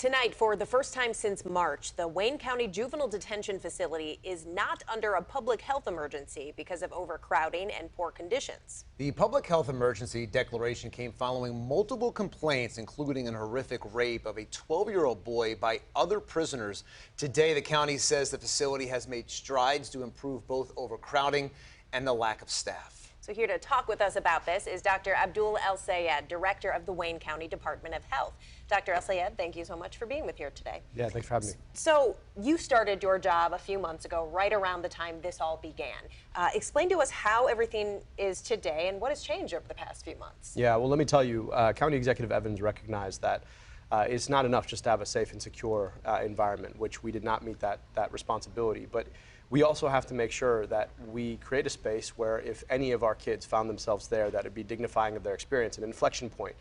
Tonight, for the first time since March, the Wayne County Juvenile Detention Facility is not under a public health emergency because of overcrowding and poor conditions. The public health emergency declaration came following multiple complaints, including an horrific rape of a 12-year-old boy by other prisoners. Today, the county says the facility has made strides to improve both overcrowding and the lack of staff. So here to talk with us about this is Dr. Abdul El-Sayed, director of the Wayne County Department of Health. Dr. El-Sayed, thank you so much for being with here today. Yeah, thanks for having me. So you started your job a few months ago, right around the time this all began. Explain to us how everything is today and what has changed over the past few months. Yeah, well, let me tell you, County Executive Evans recognized that it's not enough just to have a safe and secure environment, which we did not meet that responsibility. But we also have to make sure that we create a space where if any of our kids found themselves there, that it'd be dignifying of their experience, an inflection point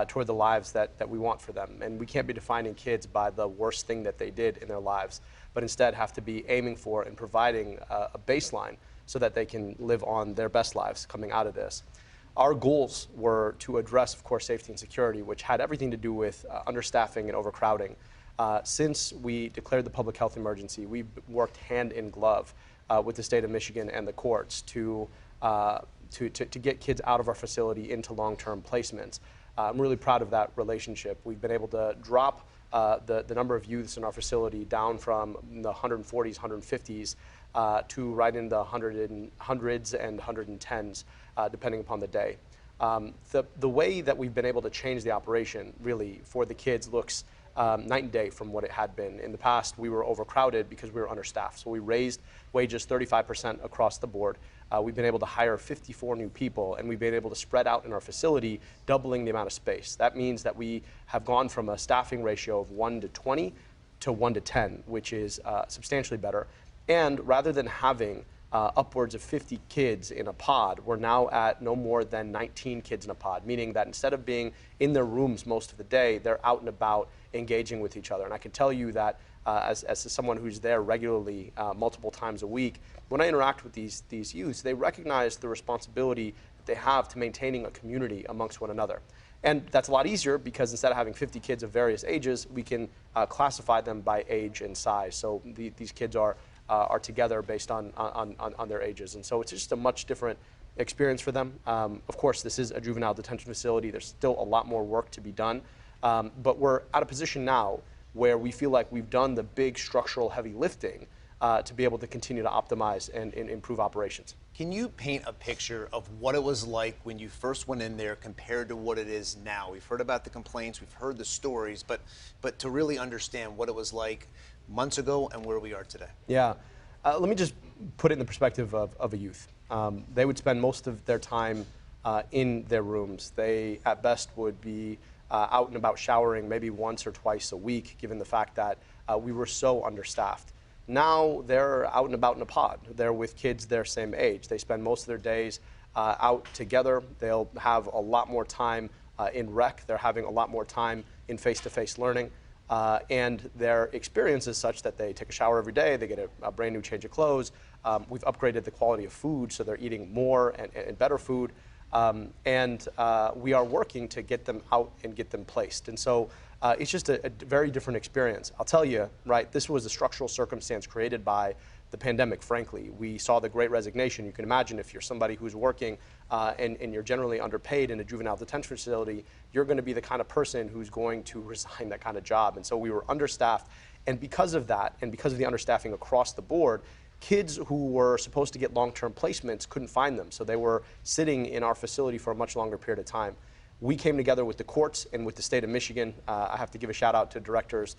toward the lives that we want for them. And we can't be defining kids by the worst thing that they did in their lives, but instead have to be aiming for and providing a baseline so that they can live on their best lives coming out of this. Our goals were to address, of course, safety and security, which had everything to do with understaffing and overcrowding. Since we declared the public health emergency, we've worked hand in glove with the state of Michigan and the courts to get kids out of our facility into long-term placements. I'm really proud of that relationship. We've been able to drop the number of youths in our facility down from the 140s, 150s to right in the hundreds and 110s, depending upon the day. The way that we've been able to change the operation really for the kids looks night and day from what it had been. In the past, we were overcrowded because we were understaffed. So we raised wages 35% across the board. We've been able to hire 54 new people, and we've been able to spread out in our facility, doubling the amount of space. That means that we have gone from a staffing ratio of 1 to 20 to 1 to 10, which is substantially better. And rather than having upwards of 50 kids in a pod, we're now at no more than 19 kids in a pod, meaning that instead of being in their rooms most of the day, they're out and about engaging with each other. And I can tell you that as someone who's there regularly multiple times a week, when I interact with these youths, they recognize the responsibility that they have to maintaining a community amongst one another. And that's a lot easier because instead of having 50 kids of various ages, we can classify them by age and size. So these kids are together based on their ages. And so it's just a much different experience for them. Of course, this is a juvenile detention facility. There's still a lot more work to be done. But we're at a position now where we feel like we've done the big structural heavy lifting to be able to continue to optimize and improve operations. Can you paint a picture of what it was like when you first went in there compared to what it is now? We've heard about the complaints, we've heard the stories, but to really understand what it was like months ago and where we are today. Yeah, let me just put it in the perspective of a youth. They would spend most of their time in their rooms. They, at best, would be out and about showering maybe once or twice a week, given the fact that we were so understaffed. Now they're out and about in a pod. They're with kids their same age. They spend most of their days out together. They'll have a lot more time in rec. They're having a lot more time in face-to-face learning. And their experience is such that they take a shower every day, they get a brand new change of clothes. We've upgraded the quality of food, so they're eating more and better food. And we are working to get them out and get them placed. And so it's just a very different experience. I'll tell you, right, this was a structural circumstance created by the pandemic, frankly. We saw the Great Resignation. You can imagine if you're somebody who's working and you're generally underpaid in a juvenile detention facility, you're going to be the kind of person who's going to resign that kind of job. And so we were understaffed. And because of that, and because of the understaffing across the board, kids who were supposed to get long-term placements couldn't find them. So they were sitting in our facility for a much longer period of time. We came together with the courts and with the state of Michigan. I have to give a shout out to directors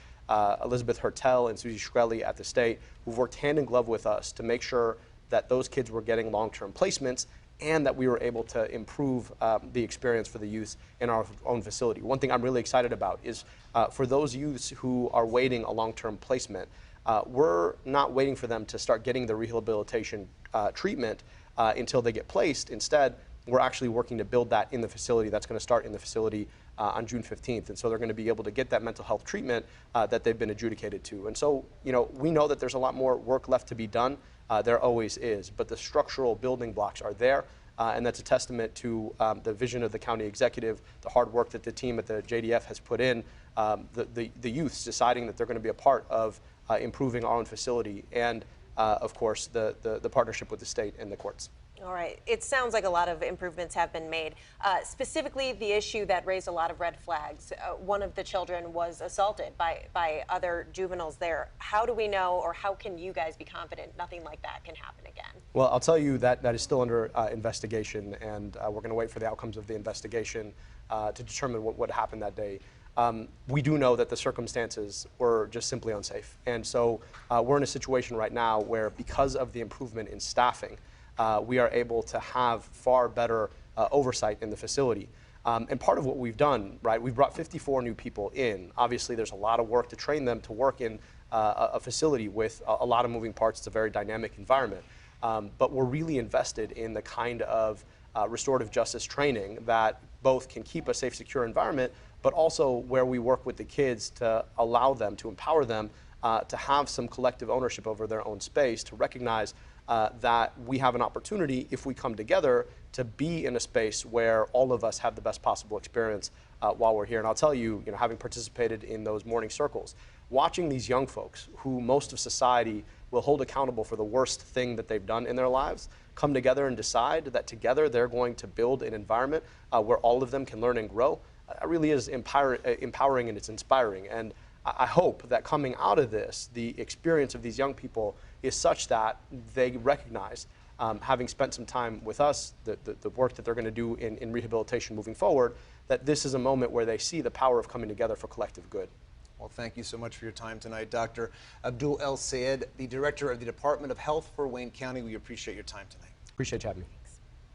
Elizabeth Hertel and Susie Shkreli at the state, who've worked hand in glove with us to make sure that those kids were getting long-term placements and that we were able to improve the experience for the youth in our own facility. One thing I'm really excited about is for those youths who are waiting a long-term placement, we're not waiting for them to start getting the rehabilitation treatment until they get placed. Instead, we're actually working to build that in the facility. That's going to start in the facility on June 15th. And so they're going to be able to get that mental health treatment that they've been adjudicated to. And so, you know, we know that there's a lot more work left to be done. There always is. But the structural building blocks are there. and that's a testament to the vision of the county executive, the hard work that the team at the JDF has put in, the youths deciding that they're going to be a part of improving our own facility, and of course the partnership with the state and the courts. All right. It sounds like a lot of improvements have been made. Specifically, the issue that raised a lot of red flags. One of the children was assaulted by other juveniles there. How do we know, or how can you guys be confident nothing like that can happen again? Well, I'll tell you that is still under investigation, and we're going to wait for the outcomes of the investigation to determine what happened that day. We do know that the circumstances were just simply unsafe. And so we're in a situation right now where, because of the improvement in staffing, we are able to have far better oversight in the facility. And part of what we've done, right, we've brought 54 new people in. Obviously, there's a lot of work to train them to work in a facility with a lot of moving parts. It's a very dynamic environment. But we're really invested in the kind of restorative justice training that both can keep a safe, secure environment, but also where we work with the kids to allow them, to empower them to have some collective ownership over their own space, to recognize that we have an opportunity, if we come together, to be in a space where all of us have the best possible experience while we're here. And I'll tell you, having participated in those morning circles, watching these young folks who most of society will hold accountable for the worst thing that they've done in their lives, come together and decide that together they're going to build an environment where all of them can learn and grow, it really is empowering and it's inspiring. And I hope that coming out of this, the experience of these young people is such that they recognize, having spent some time with us, the work that they're going to do in rehabilitation moving forward, that this is a moment where they see the power of coming together for collective good. Well, thank you so much for your time tonight, Dr. Abdul El-Sayed, the Director of the Department of Health for Wayne County. We appreciate your time tonight. Appreciate you having me.